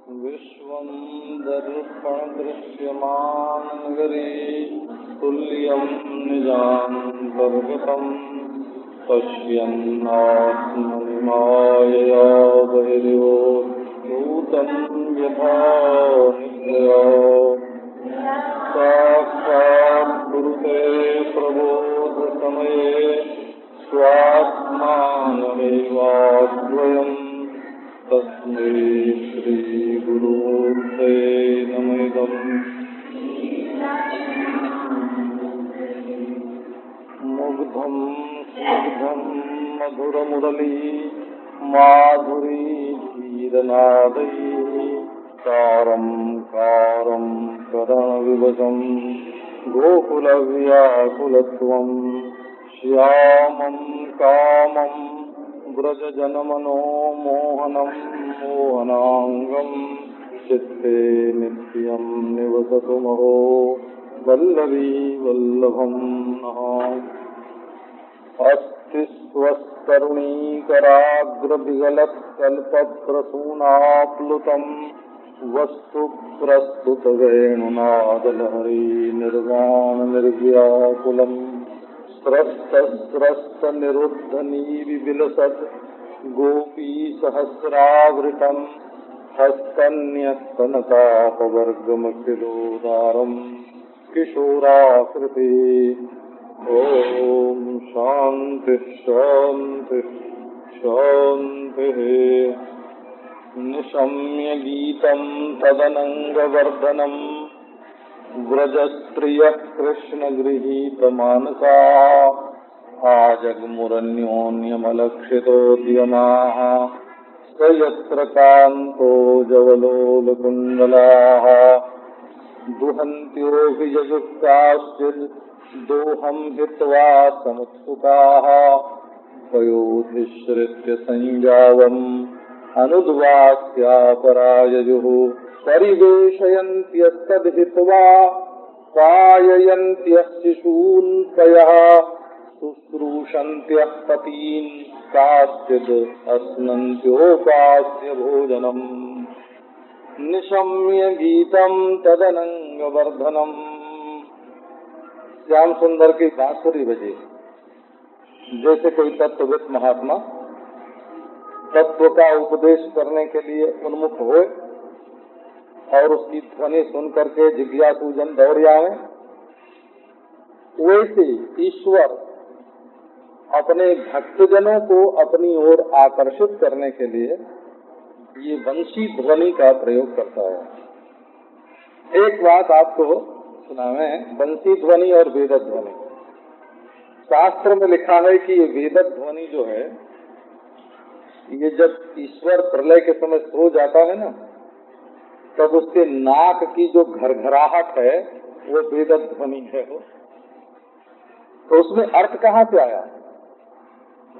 विश्वं दर्पणदृश्यमाननगरे तुल्यं निजान्तर्गतं पश्यन्नात्मनि मायया बहिर्योत्थूतं यथा निद्रया साक्षात् कुरुते प्रबोधसमये स्वात्मानमेवाद्वयम् तस्मै श्रीगुरुर्ते नमः। मुग्धं स्निग्धं मधुरमुरली माधुरी धीरनादैः कारं कारं करणविवशं गोकुलव्याकुलत्वं श्यामं कामं व्रजजनमनो मोहनं मोहनांगं चित्ते नित्यं निवसतु महो वल्लभी वल्लभं नः। अस्ति स्वस्तरुणीकराग्रविगलत्कल्पप्रसूनाप्लुतं वस्तु प्रस्तुतवेणुनादलहरी निर्वाणनिर्व्याकुलम् स्रस्तस्रस्तनिरुद्धनीविलसत् गोपीसहस्रावृतं हस्तन्यस्तनतापवर्गमखिलोदारं किशोराकृति। ॐ शान्ति शान्ति शान्तिः। निशम्य गीतं तदनङ्गवर्धनम् व्रजस्त्रियः कृष्णगृहीतमानसा आजग्मुरन्योन्यमलक्षितोद्यमाः स यत्र कान्तो जवलोलकुण्डलाः दुहन्त्योऽभिजयुक्ताश्चिद् दोहं हित्वा समुत्सुकाः पयोधिश्रित्य संजावम् अनुद्वाक्यापराययुः परिवेशयन्त्यस्तद्हित्वा पाययन्त्यः शिशून् पयः शुश्रूषन्त्यः पतीन् काश्चिद् अस्नन्त्योपास्य भोजनम्। निशम्य गीतं तदनङ्गवर्धनम्। श्याम सुंदर की बांसुरी बजे जैसे कोई तत्वविद महात्मा तत्व का उपदेश करने के लिए उन्मुख होए और उसकी ध्वनि सुन करके जिज्ञासु जन दौड़ आए, वैसे ईश्वर अपने भक्तजनों को अपनी ओर आकर्षित करने के लिए ये वंशी ध्वनि का प्रयोग करता है। एक बात आपको सुनावे, वंशी ध्वनि और वेद ध्वनि। शास्त्र में लिखा है कि ये वेद ध्वनि जो है, ये जब ईश्वर प्रलय के समय सो जाता है ना, तब उसके नाक की जो घरघराहट है वो वेद ध्वनि है। वो तो उसमें अर्थ कहाँ से आया?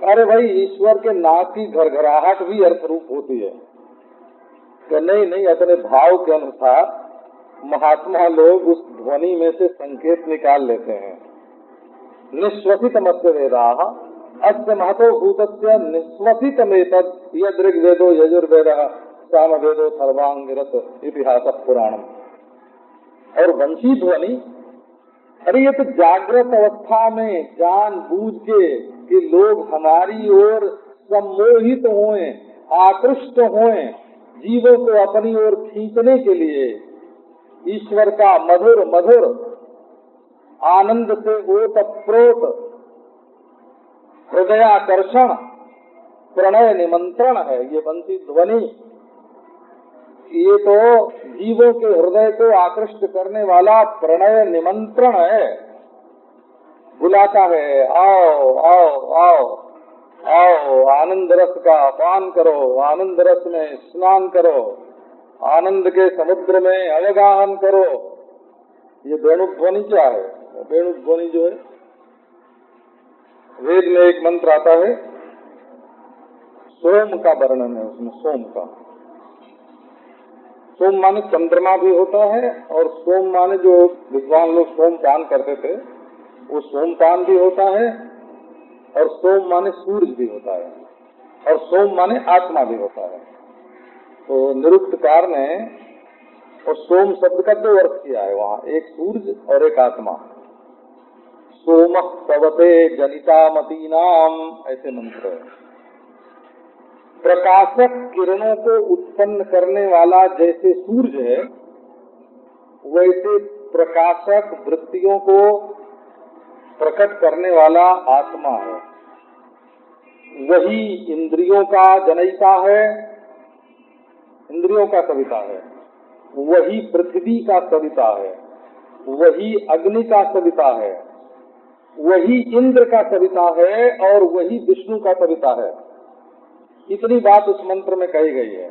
अरे भाई, ईश्वर के नाक की घरघराहट भी अर्थ रूप होती है। तो नहीं, अपने भाव के अनुसार महात्मा लोग उस ध्वनि में से संकेत निकाल लेते हैं। निश्वसित मत्स्य वेदाः अस्य महतो भूतस्य निश्वसितमेतद् यदृग्वेदो यजुर्वेदः सामवेदो सर्वांगिरत इतिहास पुराणम। और वंशी ध्वनि, अरे ये तो जागृत अवस्था में जानबूझ के कि लोग हमारी ओर सम्मोहित होएं, आकृष्ट होएं, जीवों को अपनी ओर खींचने के लिए ईश्वर का मधुर मधुर आनंद से ओतप्रोत हृदयाकर्षण प्रणय निमंत्रण है ये वंशी ध्वनि। ये तो जीवों के हृदय को आकृष्ट करने वाला प्रणय निमंत्रण है। बुलाता है, आओ आओ आओ आओ, आनंद रस का पान करो, आनंद रस में स्नान करो, आनंद के समुद्र में अवगाहन करो। ये वेणु ध्वनि क्या है? वेणु ध्वनि जो है, वेद में एक मंत्र आता है, सोम का वर्णन है उसमें। सोम का, सोम माने चंद्रमा भी होता है, और सोम माने जो विद्वान लोग सोम पान करते थे वो सोमपान भी होता है, और सोम माने सूरज भी होता है, और सोम माने आत्मा भी होता है। तो निरुक्तकार ने और सोम शब्द का 2 अर्थ किया है वहाँ, एक सूर्य और एक आत्मा। सोम पवते जनिता मतीनाम, ऐसे मंत्र है। प्रकाशक किरणों को उत्पन्न करने वाला जैसे सूर्य है, वैसे प्रकाशक वृत्तियों को प्रकट करने वाला आत्मा है। वही इंद्रियों का जनयिता है, इंद्रियों का सविता है। वही पृथ्वी का सविता है, वही अग्नि का सविता है, वही इंद्र का सविता है और वही विष्णु का सविता है। इतनी बात उस मंत्र में कही गई है।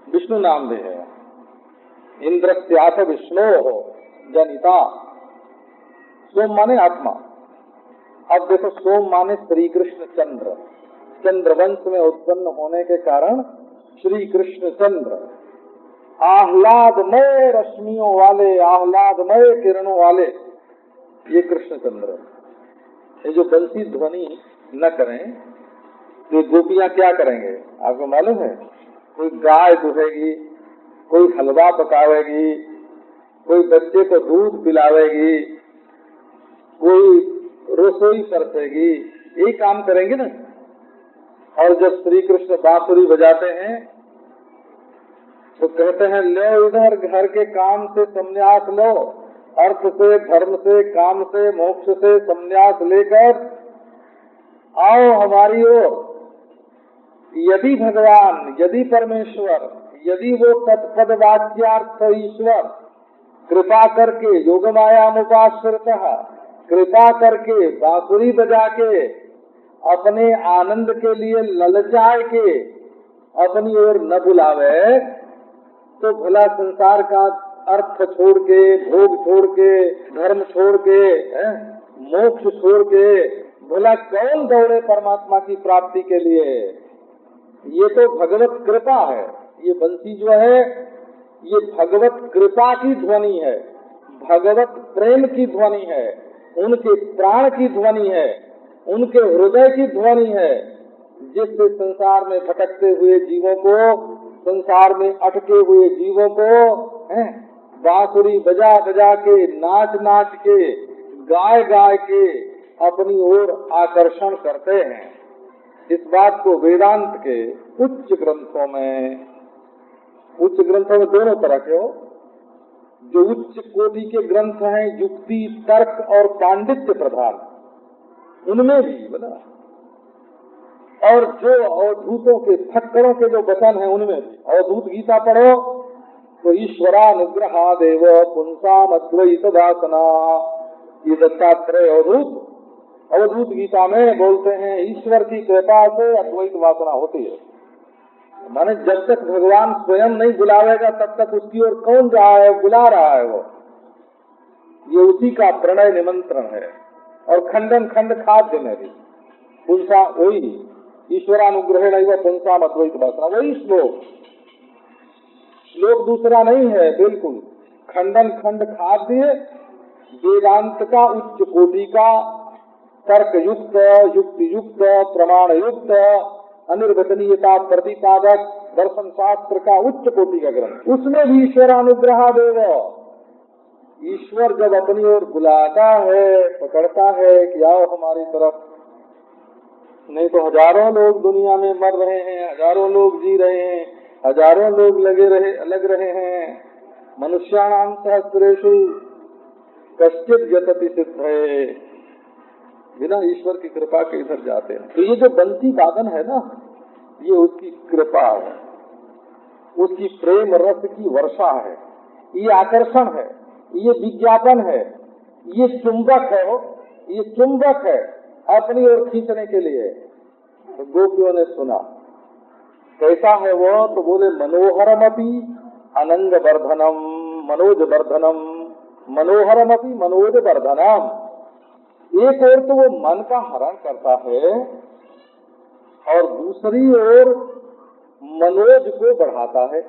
विष्णु नाम भी है। इंद्रस्याथ विष्णो हो जनिता। सोम माने आत्मा। अब देखो, सोम माने श्री कृष्ण चंद्र। चंद्रवंश में उत्पन्न होने के कारण श्री कृष्ण चंद्र, आह्लादमय रश्मियों वाले, आह्लादमय किरणों वाले, ये कृष्ण चंद्र। ये जो बंसी ध्वनि न करें तो गोपियां क्या करेंगे आपको मालूम है? कोई गाय दुहेगी, कोई हलवा पकावेगी, कोई बच्चे को दूध पिलावेगी, कोई रसोई करतेगी, यही काम करेंगे ना। और जब श्री कृष्ण बांसुरी बजाते हैं तो कहते हैं, लो इधर घर के काम से संन्यास लो, अर्थ से, धर्म से, काम से, मोक्ष से संन्यास लेकर आओ हमारी ओर। यदि भगवान, यदि परमेश्वर, यदि वो तत्पद वाच्यार्थ ईश्वर कृपा करके योगमायामुपाश्रितः कृपा करके बांसुरी बजा के अपने आनंद के लिए ललचाए के अपनी ओर न बुलावे, तो भला संसार का अर्थ छोड़ के, भोग छोड़ के, धर्म छोड़ के, मोक्ष छोड़ के भला कौन दौड़े परमात्मा की प्राप्ति के लिए? ये तो भगवत कृपा है। ये बंसी जो है, ये भगवत कृपा की ध्वनि है, भगवत प्रेम की ध्वनि है, उनके प्राण की ध्वनि है, उनके हृदय की ध्वनि है, जिससे संसार में भटकते हुए जीवों को, संसार में अटके हुए जीवों को बांसुरी बजा बजा के, नाच नाच के, गाय गाय के अपनी ओर आकर्षण करते हैं। इस बात को वेदांत के उच्च ग्रंथों में, उच्च ग्रंथों में दोनों तरह के हो, जो उच्च कोटि के ग्रंथ हैं, युक्ति, तर्क और पांडित्य प्रधान, उनमें भी बना, और जो अवधूतों के फक्करों के जो वचन हैं उनमें भी। अवधूत गीता पढ़ो तो ईश्वरानुग्रहादेव पुंसाम अद्वैत वासना, ये दत्तात्रेय अवधूत अवधूत गीता में बोलते हैं, ईश्वर की कृपा से अद्वैत वासना होती है। माने जब तक भगवान स्वयं नहीं बुलावेगा तब तक उसकी ओर कौन जा रहा है, बुला रहा है वो। ये उसी का प्रणय निमंत्रण है। और खंडन खंड खाद्य में भी पुंसा, वही ईश्वरानुग्रह नहीं, वह पुंसाम अद्वैत वासना, वही श्लोक। श्लोक दूसरा नहीं है, बिल्कुल खंडन खंड खाद्य, वेदांत का उच्च कोटि का, तर्क युक्त, युक्ति युक्त, प्रमाण युक्त, अनिर्वचनीयता प्रतिपादक दर्शन शास्त्र का उच्च कोटि का ग्रंथ। उसमें भी ईश्वरानुग्रह देव, ईश्वर जब अपनी ओर बुलाता है, पकड़ता है कि आओ हमारी तरफ, नहीं तो हजारों लोग दुनिया में मर रहे हैं, हजारों लोग जी रहे हैं, हजारों लोग लग रहे हैं। मनुष्याणाम सहस्रेषु कश्चित् यतति सिद्धये, बिना ईश्वर की कृपा के इधर जाते हैं। तो ये जो बंसी वादन है ना, ये उसकी कृपा है, उसकी प्रेम रस की वर्षा है, ये आकर्षण है, ये विज्ञापन है, ये चुंबक है, ये चुंबक है अपनी ओर खींचने के लिए। तो गोपियों ने सुना, कैसा है वो? तो बोले, मनोहरमपि अनंग वर्धनम मनोज वर्धनम, मनोहरमपि मनोज वर्धनम। एक ओर तो वो मन का हरण करता है और दूसरी ओर मनोज को बढ़ाता है।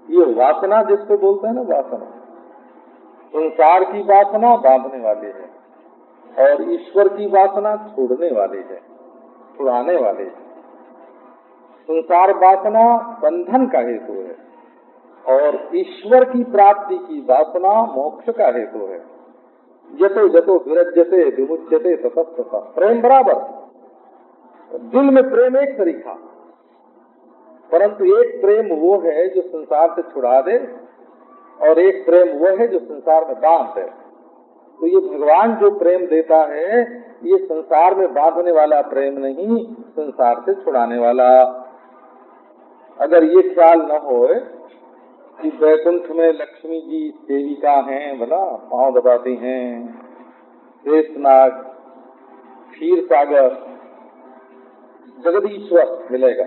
ये वासना जिसको बोलते हैं ना, वासना, संसार की वासना बांधने वाली है और ईश्वर की वासना छोड़ने वाली है, छुड़ाने वाली है। संसार वासना बंधन का हेतु है और ईश्वर की प्राप्ति की वासना मोक्ष का हेतु है। जतो जतो विरज्यते विमुच्यते ततस्ततः। प्रेम बराबर, दिल में प्रेम एक तरीका, परंतु एक प्रेम वो है जो संसार से छुड़ा दे और एक प्रेम वो है जो संसार में बांध दे। तो ये भगवान जो प्रेम देता है ये संसार में बांधने वाला प्रेम नहीं, संसार से छुड़ाने वाला। अगर ये ख्याल न हो कि वैकुंठ में लक्ष्मी जी देविका हैं, भला पांव दबाती हैं, शेषनाग, क्षीर सागर, जगदीश्वर मिलेगा,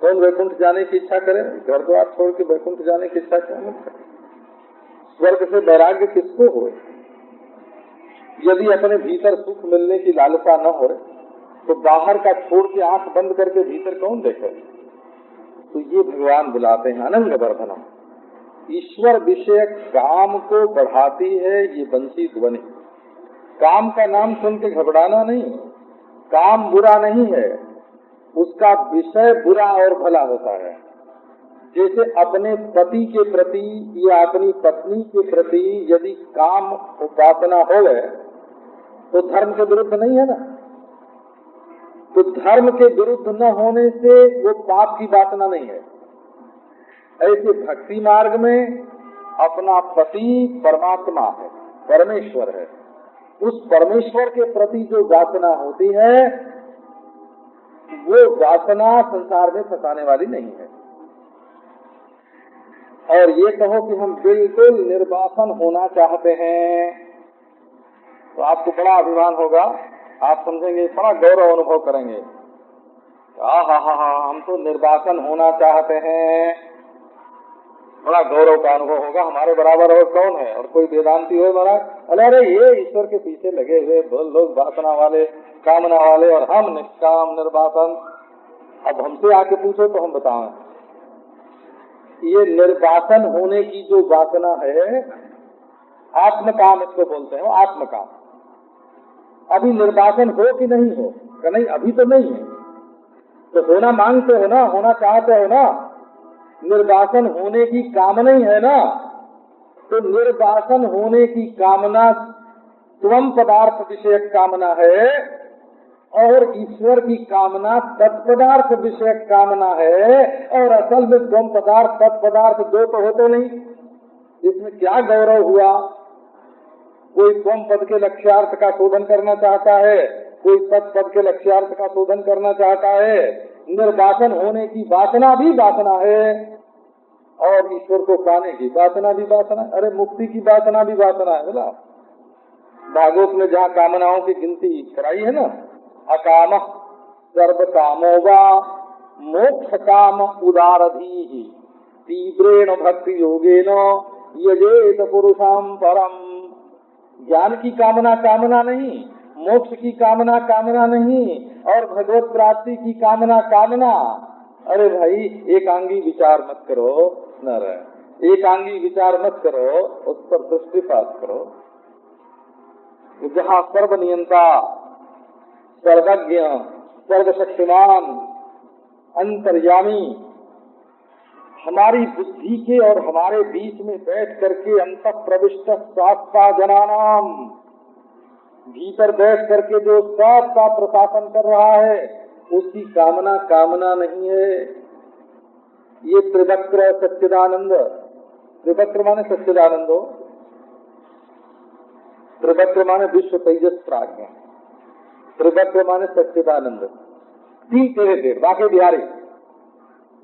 कौन वैकुंठ जाने की इच्छा करे? घर द्वार छोड़ के वैकुंठ जाने की इच्छा क्यों नहीं करे? स्वर्ग से वैराग्य किसको हो? यदि अपने भीतर सुख मिलने की लालसा न हो तो बाहर का छोड़ के आंख बंद करके भीतर कौन देखे? तो ये भगवान बुलाते हैं अनंग वर्धनम। ईश्वर विषय काम को बढ़ाती है ये बंसी ध्वनि। काम का नाम सुन के घबराना नहीं, काम बुरा नहीं है, उसका विषय बुरा और भला होता है। जैसे अपने पति के प्रति या अपनी पत्नी के प्रति यदि काम उपासना हो गए तो धर्म के विरुद्ध नहीं है ना। तो धर्म के विरुद्ध न होने से वो पाप की वासना नहीं है। ऐसे भक्ति मार्ग में अपना पति परमात्मा है, परमेश्वर है, उस परमेश्वर के प्रति जो वासना होती है वो वासना संसार में फंसाने वाली नहीं है। और ये कहो कि हम बिल्कुल निर्वासन होना चाहते हैं तो आपको बड़ा अभिमान होगा, आप समझेंगे, बड़ा गौरव अनुभव करेंगे, हम तो निर्वासन होना चाहते हैं, बड़ा गौरव का अनुभव होगा, हमारे बराबर और कौन है? और कोई वेदांती हो महाराज, अरे ये ईश्वर के पीछे लगे हुए लोग वासना वाले, कामना वाले, और हम निष्काम निर्वासन। अब हमसे आके पूछो तो हम बताएं, ये निर्वासन होने की जो वासना है आत्मकाम इसको बोलते हैं, आत्मकाम। अभी निर्वासन हो कि नहीं हो? नहीं, अभी तो नहीं है। तो होना मांगते हो ना, होना चाहते हो ना, निर्वासन होने की कामना ही है ना। तो निर्वासन होने की कामना स्वयं पदार्थ विषयक कामना है और ईश्वर की कामना तत्पदार्थ विषयक कामना है। और असल में स्वयं पदार्थ तत्पदार्थ दो तो होते नहीं, इसमें क्या गौरव हुआ? कोई स्वयं पद के लक्ष्यार्थ का शोधन करना चाहता है, कोई तत्पद के लक्ष्यार्थ का शोधन करना चाहता है। निर्वासन होने की वासना भी वासना है और ईश्वर को पाने की वासना भी वासना है। अरे मुक्ति की वासना भी वासना है। बोला भागवत में जहाँ कामनाओं की गिनती कराई है ना, अकाम सर्व कामो वा मोक्ष काम उदारधी तीव्रेण भक्ति योगेन यजेत पुरुषाम परम। ज्ञान की कामना कामना नहीं, मोक्ष की कामना कामना नहीं, और भगवत प्राप्ति की कामना कामना। अरे भाई एकांगी विचार मत करो, न रहे एकांगी विचार मत करो, उस पर दृष्टिपात करो। जहाँ सर्वनियंता, सर्वज्ञ, सर्वशक्तिमान, अंतर्यामी हमारी बुद्धि के और हमारे बीच में बैठ करके अंत प्रविष्ट शास्त्रा जनानाम, भीतर बैठ करके जो सबका प्रशासन कर रहा है उसकी कामना कामना नहीं है। ये त्रिवक्र सच्चिदानंद, त्रिवक्र माने सच्चिदानंदो, त्रिवक्र माने विश्व तेजस प्राज्ञ, त्रिवक्र माने सच्चिदानंद, तीन तेरे थे। बाके बिहारी,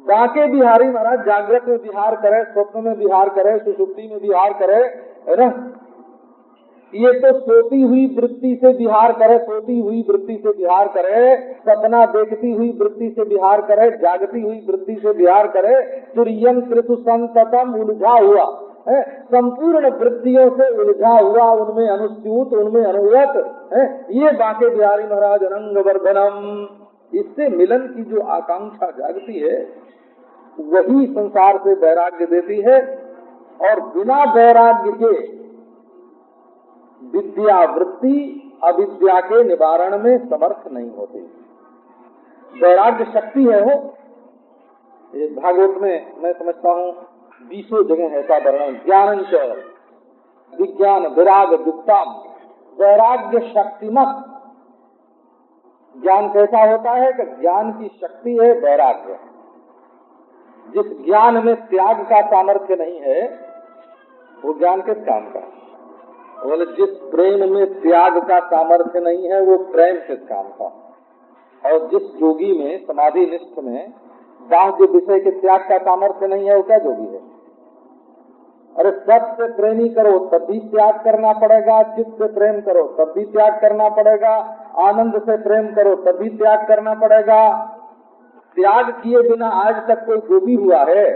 बाके बिहारी महाराज जागृत में विहार करे, स्वप्न में विहार करे, सुषुप्ति में विहार करे, है ना। ये तो सोती हुई वृत्ति से विहार करे, सोती हुई वृत्ति से विहार करे, सपना देखती हुई वृत्ति से विहार करे, जागती हुई वृत्ति से विहार करे, तुरियम त्रितु संततम उलझा हुआ है, संपूर्ण वृत्तियों से उलझा हुआ, उनमें अनुच्यूत, उनमें अनुगत है। ये बाके बिहारी महाराज अनंग वर्धनम। इससे मिलन की जो आकांक्षा जागती है वही संसार से वैराग्य देती है, और बिना वैराग्य के विद्या वृत्ति अविद्या के निवारण में समर्थ नहीं होती। वैराग्य शक्ति है वो। ये भागवत में मैं समझता हूँ 20 जगह है ऐसा वर्णन। ज्ञान विज्ञान विराग युक्तम, वैराग्य शक्तिमत। ज्ञान कैसा होता है कि ज्ञान की शक्ति है वैराग्य। जिस ज्ञान में त्याग का सामर्थ्य नहीं है वो ज्ञान किस काम का। बोले जिस प्रेम में त्याग का सामर्थ्य नहीं है वो प्रेम किस काम का। और जिस योगी में समाधि निष्ठ में बाह्य विषय के त्याग का सामर्थ्य नहीं है वो क्या योगी है। अरे सबसे प्रेमी करो तब भी त्याग करना पड़ेगा, चित्त से प्रेम करो तब भी त्याग करना पड़ेगा, आनंद से प्रेम करो तब भी त्याग करना पड़ेगा। त्याग किए बिना आज तक कोई योगी हुआ है?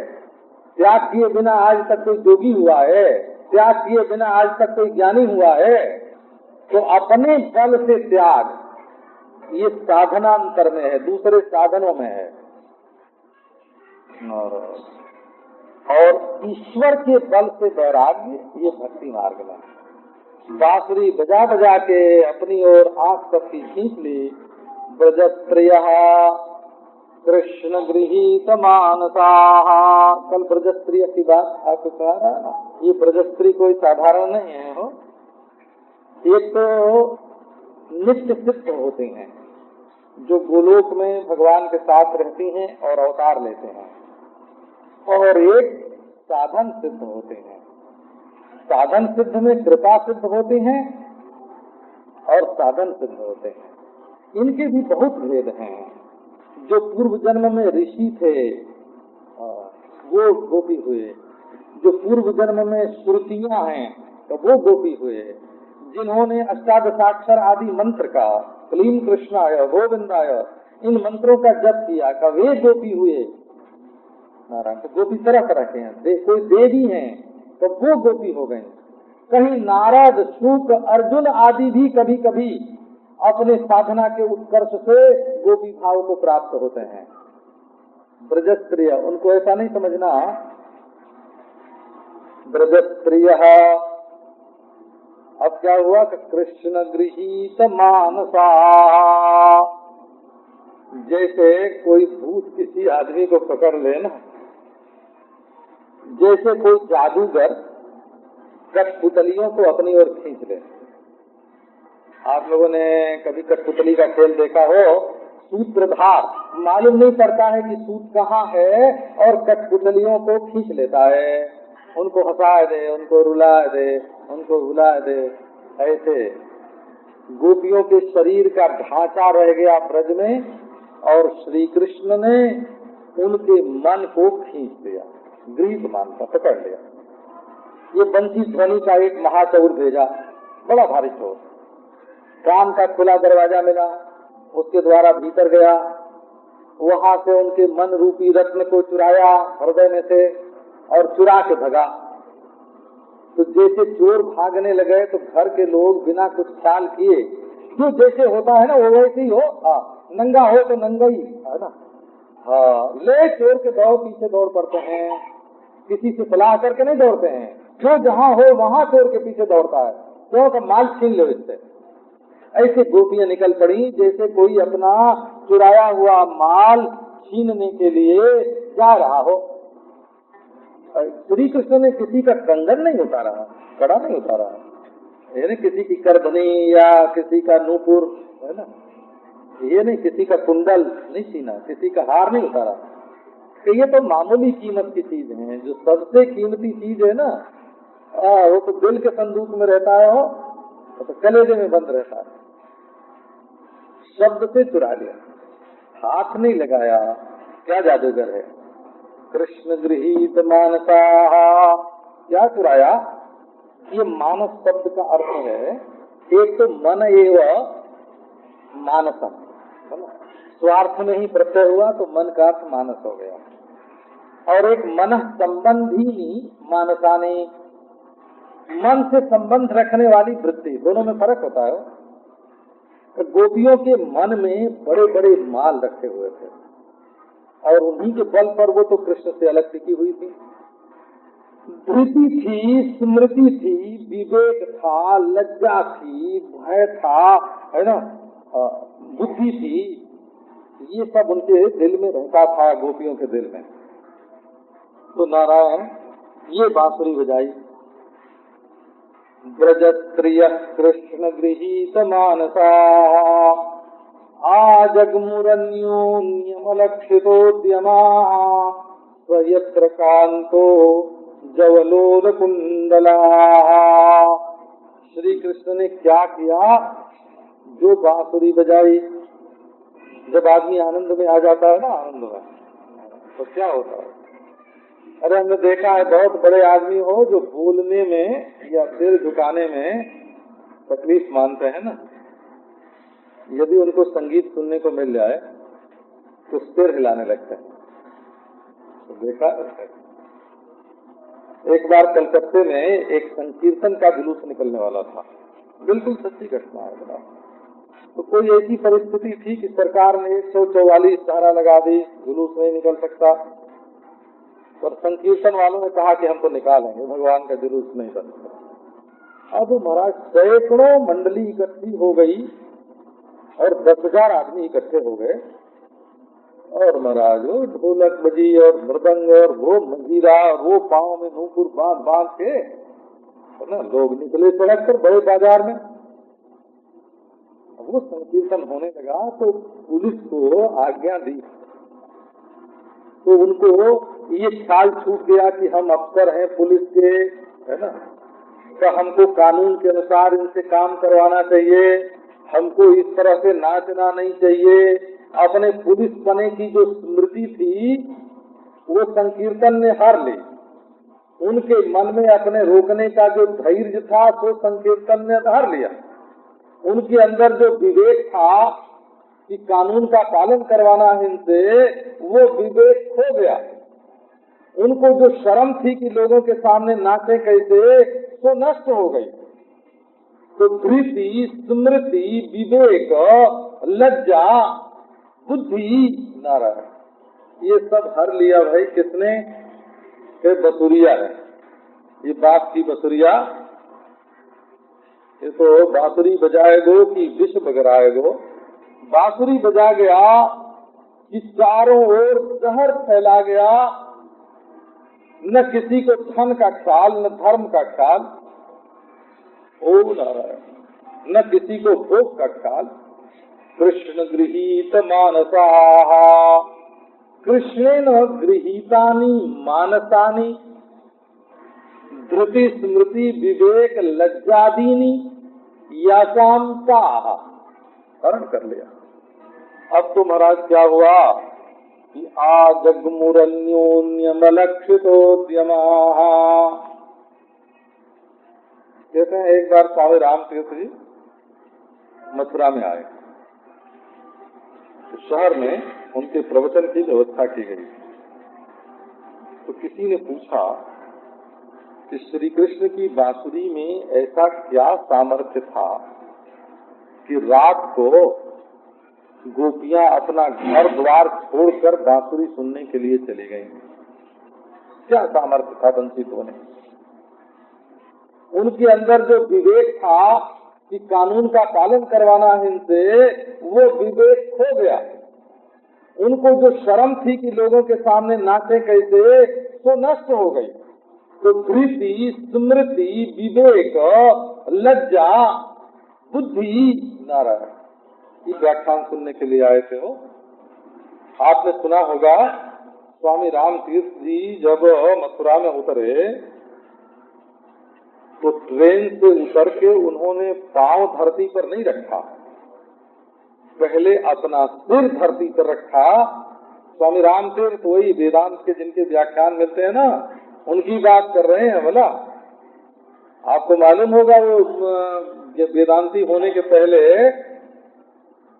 त्याग किए बिना आज तक कोई योगी हुआ है? त्याग किए बिना आज तक कोई ज्ञानी हुआ है? तो अपने बल से त्याग ये साधनांतर में है, दूसरे साधनों में है। और ईश्वर के बल से वैराग्य ये भक्ति मार्ग में। बांसुरी बजा बजा के अपनी ओर आंख सबकी खींच ली। ब्रजस्त्रियः कृष्ण गृहीत मानसाः। कल ब्रजस्त्रिय की बात आपको कहा ना, ये ब्रजस्त्री कोई साधारण नहीं है हो। एक तो नित्य सिद्ध होते हैं जो गोलोक में भगवान के साथ रहती हैं और अवतार लेते हैं, और एक साधन सिद्ध होते हैं। साधन सिद्ध में कृपा सिद्ध होते हैं और साधन सिद्ध होते हैं। इनके भी बहुत भेद हैं। जो पूर्व जन्म में ऋषि थे वो गोपी हुए, जो पूर्व जन्म में श्रुतियां हैं तो वो गोपी हुए, जिन्होंने अष्टादशाक्षर आदि मंत्र का क्लीम कृष्णाय गोविंदाय इन मंत्रों का जप किया का वे गोपी हुए। नारायण तो गोपी तरह तरह के हैं। कोई देवी हैं तो वो गोपी हो गए। कहीं नारद शुक अर्जुन आदि भी कभी कभी अपने साधना के उत्कर्ष से गोपी भाव को प्राप्त होते हैं। ब्रजस्त्रिय उनको ऐसा नहीं समझना। ब्रजस्त्रिय अब क्या हुआ कि कृष्ण गृहीत मानसा। जैसे कोई भूत किसी आदमी को पकड़ ले ना, जैसे कोई जादूगर कठपुतलियों को अपनी ओर खींच ले। आप लोगों ने कभी कठपुतली का खेल देखा हो। सूत्रधार मालूम नहीं पड़ता है कि सूत कहाँ है और कठपुतलियों को खींच लेता है, उनको हंसा दे, उनको रुला दे, उनको भुला दे। ऐसे गोपियों के शरीर का ढांचा रह गया ब्रज में और श्री कृष्ण ने उनके मन को खींच लिया, गृहीत मान का पकड़ लिया। ये बंसी ध्वनि का एक महाचौर भेजा, बड़ा भारी चौर। कान का खुला दरवाजा मिला, उसके द्वारा भीतर गया, वहां से उनके मन रूपी रत्न को चुराया हृदय में से और चुरा के भगा। तो जैसे चोर भागने लगे तो घर के लोग बिना कुछ ख्याल किए, जो जैसे होता है ना वो वैसे ही हो। नंगा हो तो नंगा ही है ना। ले चोर के दौड़ पीछे दौड़ पड़ते हैं, किसी से सलाह करके नहीं दौड़ते हैं। जो जहाँ हो वहाँ चोर के पीछे दौड़ता है, चोर का माल छीन लो इससे। ऐसे गोपियां निकल पड़ी जैसे कोई अपना चुराया हुआ माल छीनने के लिए जा रहा हो। श्री कृष्ण ने किसी का कंगन नहीं उतारा, कड़ा नहीं उतारा, यानी किसी की करधनी या किसी का नूपुर है ना, ये नहीं, किसी का कुंडल नहीं छीना, किसी का हार नहीं उतारा। तो ये तो मामूली कीमत की चीज है। जो सबसे कीमती चीज है ना वो तो दिल के संदूक में रहता है, हो तो कलेजे में बंद रहता है। शब्द से चुरा लिया, हाथ नहीं लगाया, क्या जादूगर है। कृष्ण गृहीत मानसा, क्या चुराया। ये मानस शब्द का अर्थ है एक तो मन एवं मानसम, स्वार्थ में ही प्रत्यय हुआ तो मन का अर्थ मानस हो गया। और एक मन संबंधी मानसानी, मन से संबंध रखने वाली वृत्ति, दोनों में फर्क होता है। तो गोपियों के मन में बड़े बड़े माल रखे हुए थे और उन्हीं के बल पर वो तो कृष्ण से अलग टिकी हुई थी। धृति थी, स्मृति थी, विवेक था, लज्जा थी, भय था, है ना, बुद्धि थी। ये सब उनके दिल में रहता था, गोपियों के दिल में। तो नारायण ये बांसुरी बजाई। ब्रजस्त्रिय कृष्ण गृहीत मानसा आजग्मुरन्योन्यमलक्षितोद्यमा स्वयत्र कांतो जवलोल कुंडला। श्री कृष्ण ने क्या किया? जो बांसुरी बजाई। जब आदमी आनंद में आ जाता है ना, आनंद में, तो क्या होता है? अरे हमने देखा है बहुत बड़े आदमी हो जो बोलने में या सिर झुकाने में तकलीफ मानते हैं ना, यदि उनको संगीत सुनने को मिल जाए तो सिर हिलाने लगते हैं। तो देखा एक बार कलकत्ते में एक संकीर्तन का जुलूस निकलने वाला था, बिल्कुल सच्ची घटना है बता। तो कोई ऐसी परिस्थिति थी कि सरकार ने 144 धारा लगा दी, जुलूस नहीं निकल सकता, और संकीर्तन वालों ने कहा कि हम तो निकालेंगे, भगवान का जुलूस नहीं बनता। अब महाराज सैकड़ों मंडली इकट्ठी हो गई और 10,000 आदमी इकट्ठे हो गए, और महाराज वो ढोलक बजी और मृदंग और वो मंजीरा और वो पाँव में नूपुर बांध बांध के ना लोग निकले सड़क पर बड़े बाजार में। वो संकीर्तन होने लगा तो पुलिस को आज्ञा दी, तो उनको ये ख्याल छूट गया कि हम अफसर हैं पुलिस के, है ना, तो हमको कानून के अनुसार इनसे काम करवाना चाहिए, हमको इस तरह से नाचना नहीं चाहिए। अपने पुलिस बने की जो स्मृति थी वो संकीर्तन ने हार ली। उनके मन में अपने रोकने का जो धैर्य था वो संकीर्तन ने हार लिया। उनके अंदर जो विवेक था कि कानून का पालन करवाना है इनसे, वो विवेक खो गया। उनको जो शर्म थी कि लोगों के सामने नाचे कैसे, तो नष्ट हो गई। तो धृति, स्मृति, विवेक, लज्जा, बुद्धि, नारायण, ये सब हर लिया भाई किसने? के बसुरिया है। ये बाप की बसुरिया, ये तो बांसुरी बजाएगो कि विष बगराएगो। बांसुरी बजा गया कि चारों ओर जहर फैला गया, न किसी को धन का ख्याल, न धर्म का ख्याल, ओ नारायण, न किसी को भोग का ख्याल। कृष्ण गृहीत मानसा, कृष्णेन गृहीतानि मानसानि धृति स्मृति विवेक लज्जादीनी यासाम का हरण कर लिया। अब तो महाराज क्या हुआ कि आजग्मुरन्योन्यमलक्षितोद्यमा। कहते हैं एक बार स्वामी रामतीर्थ जी मथुरा में आए, तो शहर में उनके प्रवचन की व्यवस्था की गई। तो किसी ने पूछा कि श्री कृष्ण की बांसुरी में ऐसा क्या सामर्थ्य था कि रात को गोपियां अपना घर द्वार छोड़कर बांसुरी सुनने के लिए चली गईं? क्या सामर्थ्य था बंसी धोने? उनके अंदर जो विवेक था कि कानून का पालन करवाना है इनसे, वो विवेक खो गया। उनको जो शर्म थी कि लोगों के सामने नाचे कैसे, तो नष्ट हो गई। तो धृति, स्मृति, विवेक, लज्जा, बुद्धि, नारायण, ये व्याख्यान सुनने के लिए आए थे हो। आपने सुना होगा स्वामी रामतीर्थ जी जब मथुरा में उतरे तो ट्रेन से उतर के उन्होंने पांव धरती पर नहीं रखा, पहले अपना सिर धरती पर रखा। स्वामी रामतीर्थ वही वेदांत के जिनके व्याख्यान मिलते हैं ना, उनकी बात कर रहे हैं। बोला आपको मालूम होगा वो वेदांती होने के पहले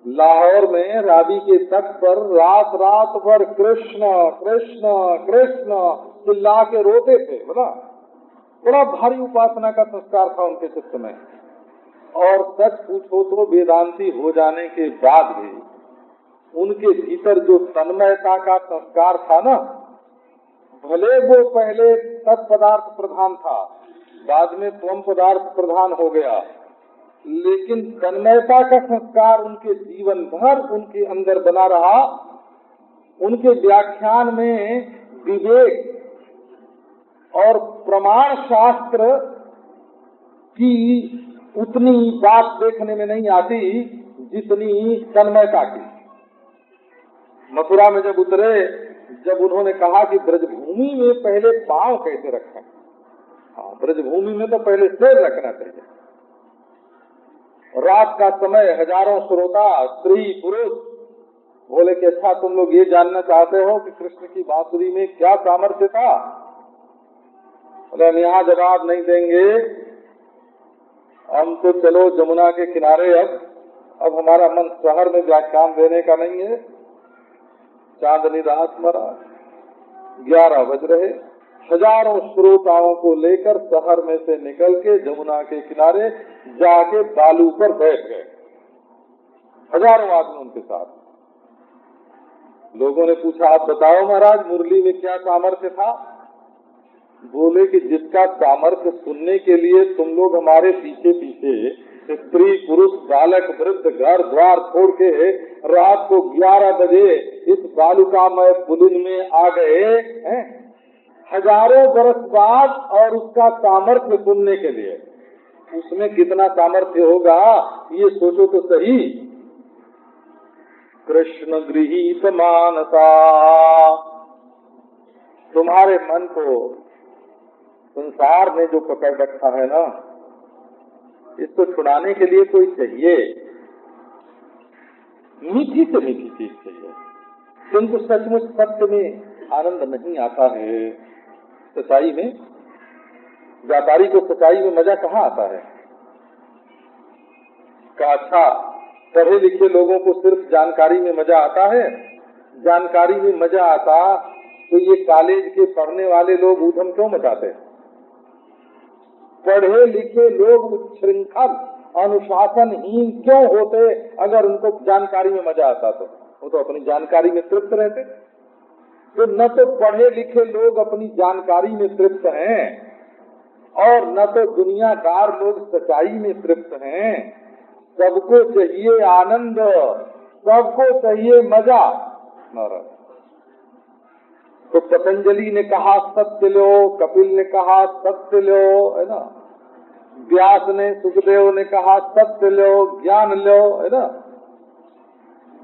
लाहौर में रावी के तट पर रात रात भर कृष्ण कृष्ण कृष्ण चिल्ला के रोते थे। बोला बड़ा भारी उपासना का संस्कार था उनके चित्त में। और सच पूछो तो वेदांती हो जाने के बाद भी उनके भीतर जो तन्मयता का संस्कार था ना, भले वो पहले तत्पदार्थ प्रधान था, बाद में त्वम पदार्थ प्रधान हो गया, लेकिन तन्मयता का संस्कार उनके जीवन भर उनके अंदर बना रहा। उनके व्याख्यान में विवेक और प्रमाण शास्त्र की उतनी बात देखने में नहीं आती जितनी तन्मयता की। मथुरा में जब उतरे, जब उन्होंने कहा कि ब्रजभूमि में पहले पांव कैसे रखें, हाँ, ब्रजभूमि में तो पहले सिर रखना चाहिए। रात का समय, हजारों श्रोता, स्त्री पुरुष बोले कि अच्छा, तुम लोग ये जानना चाहते हो कि कृष्ण की बांसुरी में क्या सामर्थ्य था? बोले हम यहाँ जवाब नहीं देंगे, हम तो चलो जमुना के किनारे। अब हमारा मन शहर में व्याख्यान देने का नहीं है। चांदनी रात मरा, 11 बज रहे, हजारों श्रोताओं को लेकर शहर में से निकल के जमुना के किनारे जाके बालू पर बैठ गए, हजारों आदमी उनके साथ। लोगों ने पूछा, आप बताओ महाराज, मुरली में क्या सामर्थ्य था? बोले कि जिसका सामर्थ्य सुनने के लिए तुम लोग हमारे पीछे पीछे स्त्री पुरुष बालक वृद्ध घर द्वार छोड़ के रात को 11 बजे इस बालुकामय पुलिन में आ गए हैं, हजारों बरस बाद, और उसका सामर्थ्य सुनने के लिए। उसमें कितना सामर्थ्य होगा ये सोचो तो सही। कृष्ण गृहीत मानसा, तुम्हारे मन को संसार ने जो पकड़ रखा है ना, इसको छुड़ाने के लिए कोई चाहिए, मीठी से मीठी चीज चाहिए। किंतु सचमुच सत्य में आनंद नहीं आता है। सच्चाई में, व्यापारी को सच्चाई में मजा कहाँ आता है? का अच्छा, पढ़े लिखे लोगों को सिर्फ जानकारी में मजा आता है। जानकारी में मजा आता तो ये कॉलेज के पढ़ने वाले लोग ऊधम क्यों मचाते हैं? पढ़े लिखे लोग उच्छृंखल अनुशासनहीन क्यों होते? अगर उनको जानकारी में मजा आता तो वो तो अपनी जानकारी में तृप्त रहते। तो न तो पढ़े लिखे लोग अपनी जानकारी में तृप्त हैं और न तो दुनियादार लोग सच्चाई में तृप्त हैं। सबको चाहिए आनंद, सबको चाहिए मजा। तो पतंजलि ने कहा सत्य लो, कपिल ने कहा सत्य लो, है ना, व्यास ने, सुखदेव ने कहा सत्य लो, ज्ञान लो, है ना।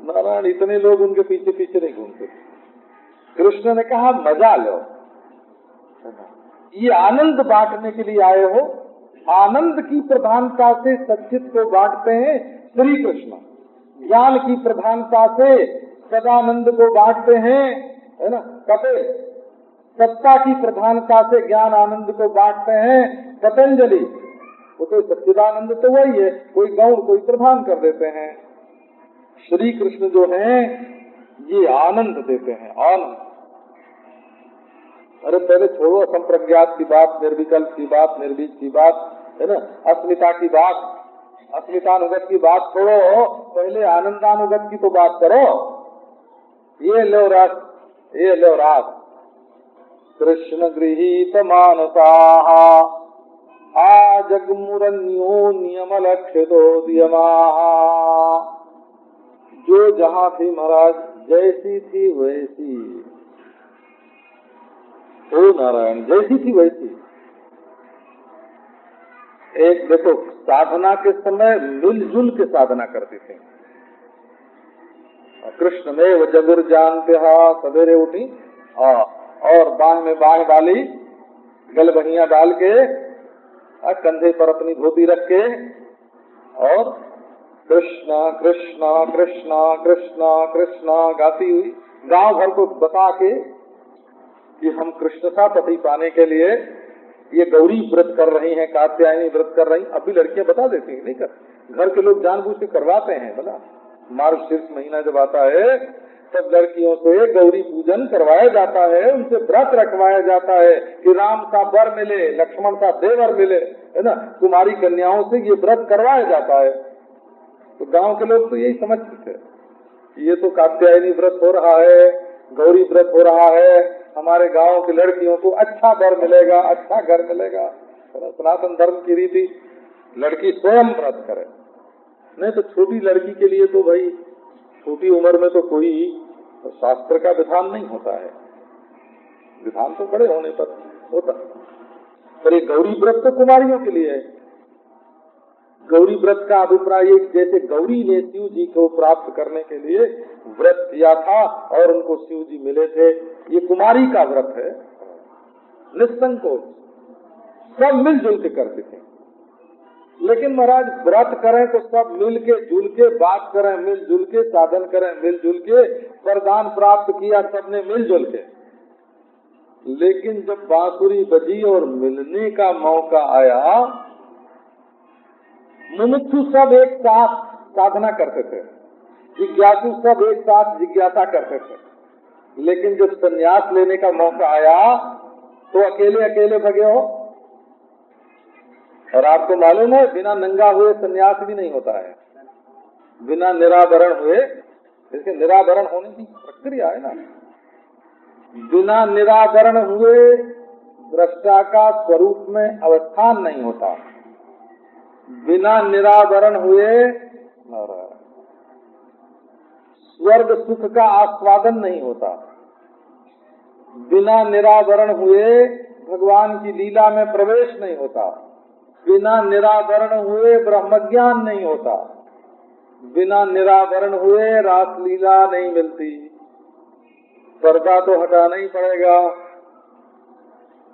नारायण इतने लोग उनके पीछे पीछे नहीं घूमते। कृष्ण ने कहा मजा लो, ये आनंद बांटने के लिए आए हो। आनंद की प्रधानता से सच्चित को बांटते हैं श्री कृष्ण, ज्ञान की प्रधानता से सदानंद को बांटते हैं, है ना, कपिल। सत्ता की प्रधानता से ज्ञान आनंद को बांटते हैं पतंजलि। वो तो सच्चिदानंद तो वही है, कोई गौण कोई प्रधान कर देते हैं। श्री कृष्ण जो हैं ये आनंद देते हैं, आनंद। अरे पहले छोड़ो असंप्रज्ञात की बात, निर्विकल्प की बात, निर्बीज की बात, है ना, अस्मिता की बात, अस्मितानुगत की बात छोड़ो, पहले आनंदानुगत की तो बात करो। ये लो रस, ये लो रास। कृष्ण गृहीत मानसाः आजग्मुरन्योन्यमलक्षितो दियमाः। जो जहाँ थी महाराज, जैसी थी वैसी हो नारायण, जैसी थी वैसी। एक देखो, साधना के समय मिलजुल के साधना करते थे। कृष्ण में वो जगुर जानते, सवेरे उठी और बाह में बाह डाली, गल बहिया डाल के, कंधे पर अपनी धोती रख के, और कृष्णा कृष्णा कृष्णा कृष्णा कृष्णा गाती हुई, गांव भर को बता के कि हम कृष्ण का पति पाने के लिए ये गौरी व्रत कर रही हैं, कात्यायनी व्रत कर रही। अभी लड़कियां बता देती हैं, नहीं कर, घर के लोग जानबूझ के करवाते हैं। बोला मार्गशीर्ष महीना जब आता है तब लड़कियों से गौरी पूजन करवाया जाता है, उनसे व्रत रखवाया जाता है कि राम का वर मिले, लक्ष्मण का देवर मिले, है ना। कुमारी कन्याओं से ये व्रत करवाया जाता है। तो गांव के लोग तो यही समझते थे, ये तो कात्यायनी व्रत हो रहा है, गौरी व्रत हो रहा है, हमारे गांव की लड़कियों को अच्छा वर मिलेगा, अच्छा घर मिलेगा। सनातन धर्म की रीति लड़की स्वयं व्रत करे। नहीं तो छोटी लड़की के लिए तो भाई छोटी उम्र में तो कोई शास्त्र का विधान नहीं होता है, विधान तो बड़े होने पर होता। पर ये गौरी व्रत तो कुमारियों के लिए है। गौरी व्रत का अभिप्राय एक जैसे गौरी ने शिव जी को प्राप्त करने के लिए व्रत किया था और उनको शिव जी मिले थे, ये कुमारी का व्रत है, निसंकोच सब मिलजुल के करते थे। लेकिन महाराज व्रत करें तो सब मिल के जुल के बात करें, मिलजुल के साधन करें, मिलजुल के वरदान प्राप्त किया सबने मिलजुल के। लेकिन जब बांसुरी बजी और मिलने का मौका आया, मुमुक्षु सब एक साथ साधना करते थे, जिज्ञासु सब एक साथ जिज्ञासा करते थे। लेकिन जब संन्यास लेने का मौका आया तो अकेले अकेले भगे हो। और आपको मालूम है बिना नंगा हुए संन्यास भी नहीं होता है, बिना निराभरण हुए, इसके निराभरण होने की प्रक्रिया है ना। बिना निराभरण हुए दृष्टा का स्वरूप में अवस्थान नहीं होता, बिना निराभरण हुए स्वर्ग सुख का आस्वादन नहीं होता, बिना निराभरण हुए भगवान की लीला में प्रवेश नहीं होता, बिना निराभरण हुए ब्रह्मज्ञान नहीं होता, बिना निराभरण हुए रासलीला नहीं मिलती। पर्दा तो हटाना ही पड़ेगा।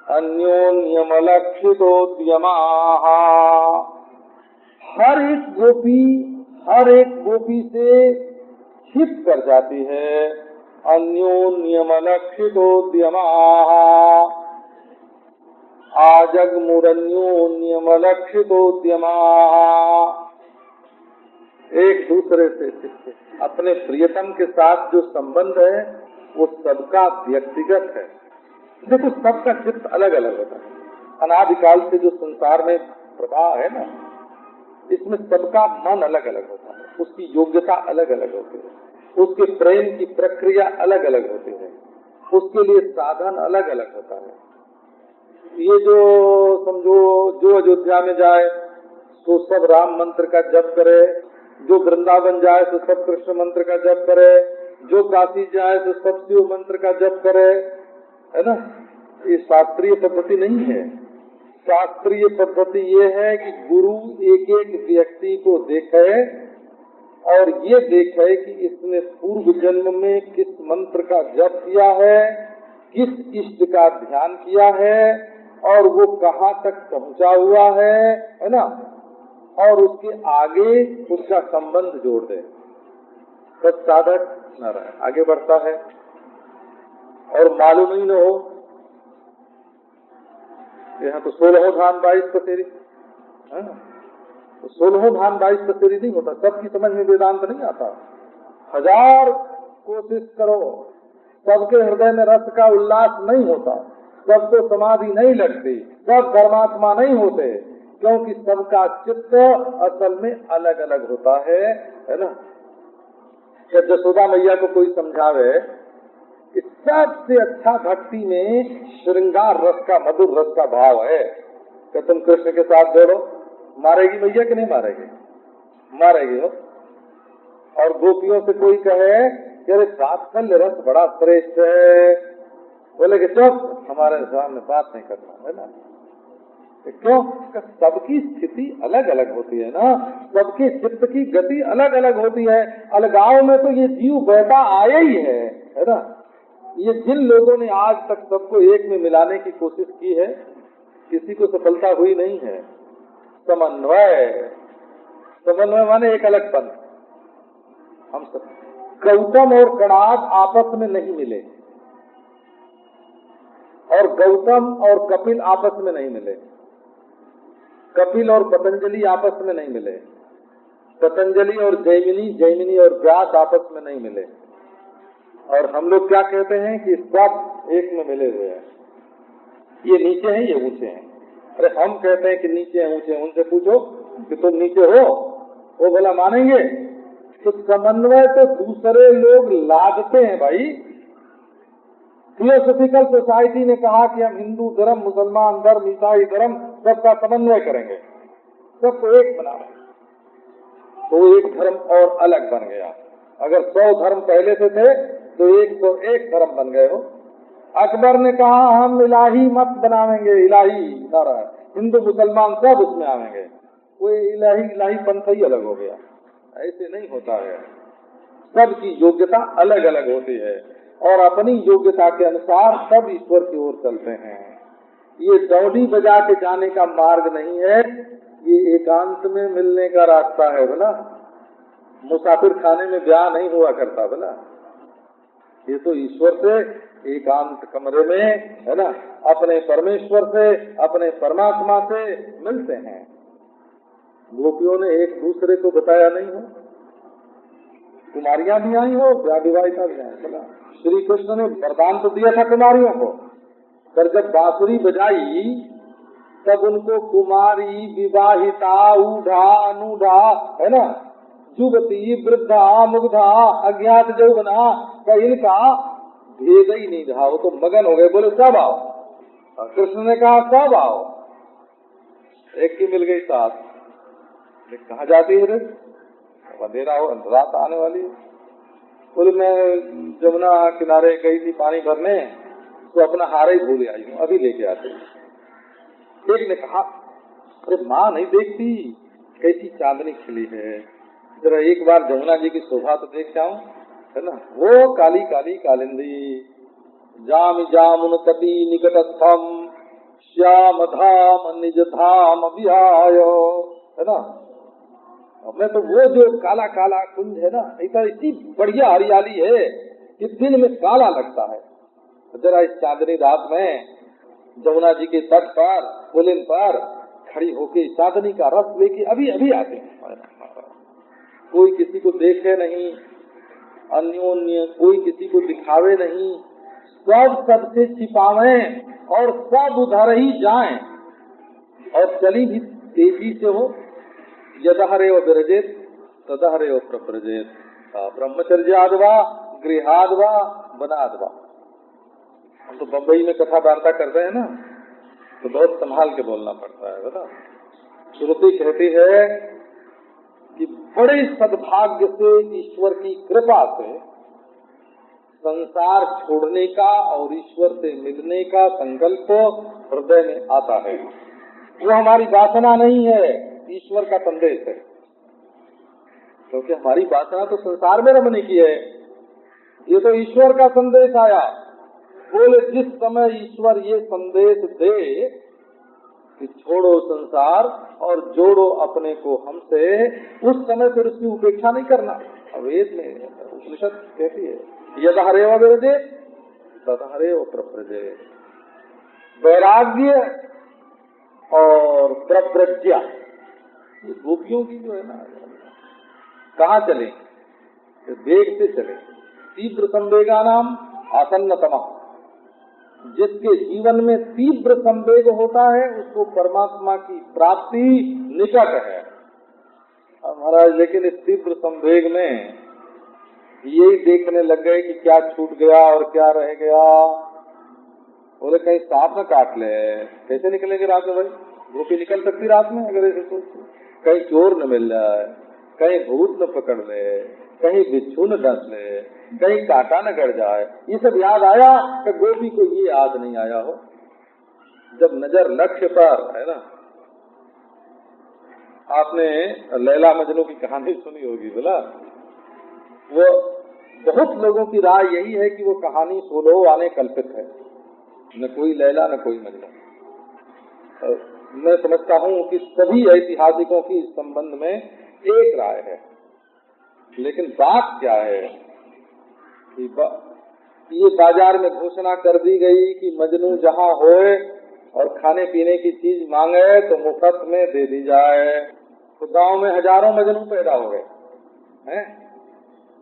अन्योन्यमलक्षितोद्यमाः, हर एक गोपी से छिप कर जाती है। अन्योन्यमलक्षितोद्यमाः आजगमुरन्योन्यमलक्षितोद्यमाः, एक दूसरे से अपने प्रियतम के साथ जो संबंध है वो सबका व्यक्तिगत है। देखो सबका चित्त अलग अलग होता है। अनादिकाल से जो संसार में प्रवाह है ना, इसमें सबका मन अलग अलग होता है, उसकी योग्यता अलग अलग होती है, उसके प्रेम की प्रक्रिया अलग अलग होती है, उसके लिए साधन अलग अलग होता है। ये जो समझो जो अयोध्या में जाए तो सब राम मंत्र का जप करे, जो वृंदावन जाए तो सब कृष्ण मंत्र का जप करे, जो काशी जाए तो सब शिव मंत्र का जप करे, है ना। ये शास्त्रीय पद्धति नहीं है। शास्त्रीय पद्धति ये है कि गुरु एक एक व्यक्ति को देखे और ये देखे कि इसने पूर्व जन्म में किस मंत्र का जप किया है, किस इष्ट का ध्यान किया है और वो कहाँ तक पहुँचा हुआ है ना, और उसके आगे उसका संबंध जोड़ दे, तब साधक न रहे आगे बढ़ता है। और मालूम ही न हो, यहाँ तो 16 धान 22 पसेरी, तो 16 धान 22 पसेरी नहीं होता, सबकी समझ में वेदांत नहीं आता। 1000 कोशिश करो, सबके हृदय में रस का उल्लास नहीं होता, सबको समाधि नहीं लगती, सब धर्मात्मा नहीं होते, क्योंकि सबका चित्त असल में अलग अलग होता है ना। जब जसोदा मैया को कोई समझावे कि सबसे अच्छा भक्ति में श्रृंगार रस का, मधुर रस का भाव है, कि तुम कृष्ण के साथ जोड़ो, मारेगी मैया कि नहीं मारेगी? मारेगी हो। और गोपियों से कोई कहे कि अरे सात्सल्य रस बड़ा श्रेष्ठ है, बोले कि चुप, हमारे सामने बात नहीं करना, है ना। क्यों? सबकी स्थिति अलग अलग होती है ना, सबके चित्त की गति अलग अलग होती है। अलगाव में तो ये जीव बैठा आया ही है ना। ये जिन लोगों ने आज तक सबको एक में मिलाने की कोशिश की है, किसी को सफलता हुई नहीं है। समन्वय माने एक अलग पन। हम सब गौतम और कणाद आपस में नहीं मिले, और गौतम और कपिल आपस में नहीं मिले, कपिल और पतंजलि आपस में नहीं मिले, पतंजलि और जैमिनी, जैमिनी और व्यास आपस में नहीं मिले। और हम लोग क्या कहते हैं कि सब एक में मिले हुए हैं, ये नीचे हैं ये ऊंचे हैं। अरे हम कहते हैं कि नीचे हैं ऊंचे हैं, उनसे पूछो कि तुम नीचे हो, वो भला मानेंगे? तो समन्वय तो दूसरे लोग लादते हैं भाई। थियोसॉफिकल सोसाइटी ने कहा कि हम हिंदू धर्म, मुसलमान धर्म, ईसाई धर्म सबका समन्वय करेंगे, सबको एक बनावेंगे। तो एक धर्म और अलग बन गया। अगर 100 धर्म पहले से थे तो 101 धर्म बन गए हो। अकबर ने कहा हम इलाही मत बनावेंगे, इलाही नारा, हिंदू मुसलमान सब उसमें आवेंगे, कोई इलाही पंथ ही अलग हो गया। ऐसे नहीं होता है, सबकी योग्यता अलग अलग होती है और अपनी योग्यता के अनुसार सब ईश्वर की ओर चलते हैं। ये डौडी बजा के जाने का मार्ग नहीं है, ये एकांत में मिलने का रास्ता है। बोला मुसाफिर खाने में ब्याह नहीं हुआ करता, बोला ये तो ईश्वर से एकांत कमरे में, है ना, अपने परमेश्वर से, अपने परमात्मा से मिलते हैं। गोपियों ने एक दूसरे को बताया नहीं हो, कुमारियां भी आई हो, ब्याह विवाहिता भी आई। बोला श्री कृष्ण ने वरदान तो दिया था कुमारियों को, पर जब बांसुरी बजाई तब उनको कुमारी, विवाहिता, ऊढ़ा, अनूढ़ा, है ना, युवती, वृद्धा, मुग्धा, अज्ञात यौवना का इनका भेद ही नहीं रहा। वो तो मगन हो गए, बोले सब आओ। कृष्ण ने कहा सब आओ। एक की मिल गई साथ, कहाँ जाती है रे? अंधेरा हो, रात आने वाली है। बोले मैं जमुना किनारे गई थी पानी भरने, तो अपना हार ही भूल आई हूँ, अभी लेके आते। एक ने कहा अरे माँ नहीं देखती कैसी चांदनी खिली है, जरा एक बार जमुना जी की शोभा तो देख जाऊं, है ना। वो काली काली कालिंदी, जाम जामुन तटी निकटस्थम श्याम धाम निज धाम विहायो, है ना। मैं तो वो जो काला काला कुंज है ना, ऐसा इतनी बढ़िया हरियाली है कि दिन में काला लगता है। जरा इस चांदनी रात में जमुना जी के तट पर पुलिन पर खड़ी होके चांदनी का रस लेके अभी अभी आते हैं। कोई किसी को देखे नहीं, अन्योन्य कोई किसी को दिखावे नहीं, सब सबसे छिपावे और सब उधर ही जाएं और चली भी तेजी से हो। यदहरेव विरजेत तदहरेव प्रव्रजेत, ब्रह्मचर्याद्वा गृहाद्वा वनाद्वा। हम तो बम्बई में कथा वार्ता करते हैं ना, तो बहुत संभाल के बोलना पड़ता है। बता श्रुति कहती है कि बड़े सद्भाग्य से, ईश्वर की कृपा से संसार छोड़ने का और ईश्वर से मिलने का संकल्प हृदय में आता है। वो हमारी वासना नहीं है, ईश्वर का संदेश है। क्योंकि हमारी वासना तो संसार में रमने की है, ये तो ईश्वर का संदेश आया। बोले जिस समय ईश्वर ये संदेश दे कि छोड़ो संसार और जोड़ो अपने को हमसे, उस समय फिर उसकी उपेक्षा नहीं करना। वेद में उपनिषद कहती है यदहरेव विरजेत तदहरेव प्रव्रजेत। वैराग्य और प्रव्रज्या, ये गोपियों की जो है ना, कहाँ चले? वेग से चले। तीव्र संवेगा नाम आसन्नतम। जिसके जीवन में तीव्र संवेग होता है उसको परमात्मा की प्राप्ति निकट है। महाराज लेकिन इस तीव्र संवेग में यही देखने लग गए कि क्या छूट गया और क्या रह गया। बोले कहीं सांप न काट ले, कैसे निकलेंगे रात में भाई? गोपी निकल सकती रात में अगर ऐसे सोचते? कहीं चोर न मिल जाए, कहीं भूत न पकड़ ले, कहीं बिच्छू न डस ले, कहीं कांटा न गड़ जाए। ये सब याद आया कि गोपी को ये याद नहीं आया हो। जब नजर लक्ष्य पर है ना, आपने लैला मजनू की कहानी सुनी होगी। बोला वो बहुत लोगों की राय यही है कि वो कहानी सोलो आने कल्पित है, न कोई लैला न कोई मजनू। मैं समझता हूँ कि सभी ऐतिहासिकों की इस संबंध में एक राय है, लेकिन बात क्या है कि ये बाजार में घोषणा कर दी गई कि मजनू जहाँ होए और खाने पीने की चीज मांगे तो मुफ्त में दे दी जाए। तो गांव में हजारों मजनू पैदा हो गए हैं।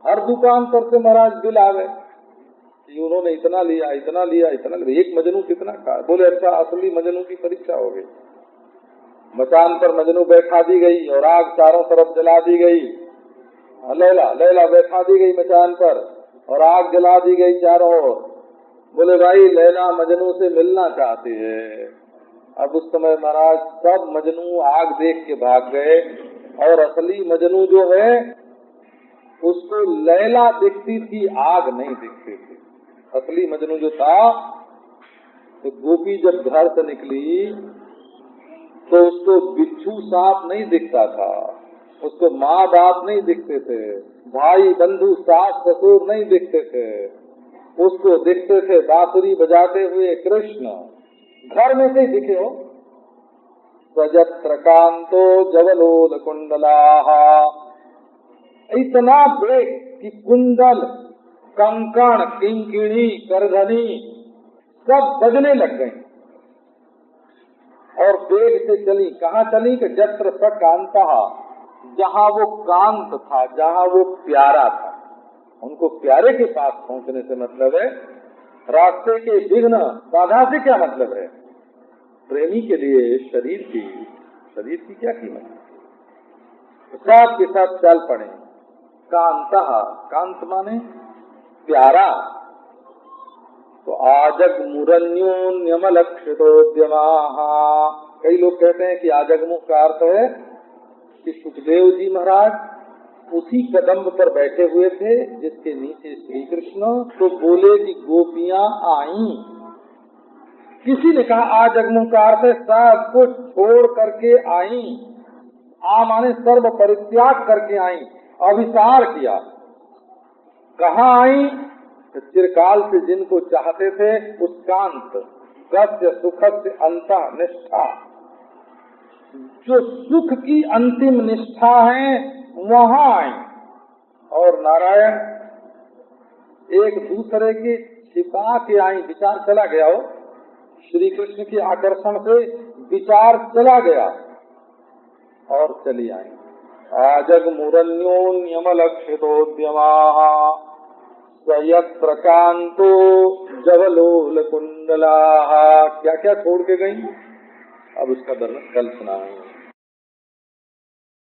हर दुकान पर से महाराज बिल आ गए कि उन्होंने इतना लिया, इतना लिया, इतना लिया। एक मजनू कितना का? बोले अच्छा असली मजनू की परीक्षा हो गई। मचान पर मजनू बैठा दी गई और आग चारों तरफ जला दी गई। लैला लैला बैठा दी गई मचान पर और आग जला दी गई चारों ओर। बोले भाई लैला मजनू से मिलना चाहती है। अब उस समय महाराज सब मजनू आग देख के भाग गए, और असली मजनू जो है उसको लैला दिखती थी, आग नहीं दिखती थी। असली मजनू जो था, तो गोपी जब घर से निकली तो उसको बिच्छू सांप नहीं दिखता था, उसको माँ बाप नहीं दिखते थे, भाई बंधु सास ससुर नहीं दिखते थे, उसको दिखते थे बांसुरी बजाते हुए कृष्ण, घर में से दिखे हो। सजत्र कांतो जवलोल कुंडलाः, इतना बेग कि कुंडल, कंकण, किंकिणी, करधनी सब बजने लग गई, और बेग से चली। कहाँ चली? कि जत्र स कांतः, जहाँ वो कांत था, जहाँ वो प्यारा था। उनको प्यारे के पास पहुँचने से मतलब है, रास्ते के विघ्न बाधा से क्या मतलब है? प्रेमी के लिए शरीर की क्या कीमत है? सब के साथ चल पड़े। कांतः, कांत माने प्यारा। तो आजग मुरन्योन्यमलक्षितोद्यमाः, कई लोग कहते हैं कि आजगमु का अर्थ है कि सुखदेव जी महाराज उसी कदम्ब पर बैठे हुए थे जिसके नीचे श्री कृष्ण, तो बोले कि गोपियां आई। किसी ने कहा आजगमु का अर्थ है सब कुछ छोड़ करके आई, आ माने सर्व परित्याग करके आई, अभिसार किया। कहाँ आई? चिरकाल से जिनको चाहते थे उस कांत, सत्य सुखस्य अंतः निष्ठा, जो सुख की अंतिम निष्ठा है वहाँ आई। और नारायण एक दूसरे के छिपा के आई, विचार चला गया हो, श्री कृष्ण के आकर्षण से विचार चला गया और चली आई। आजग मुरन्योन्यमलक्षितोद्यमाः सयत्र कांतो जवलोल कुंडलाः, क्या क्या छोड़ के गई, अब उसका वर्णन कल सुनाएंगे।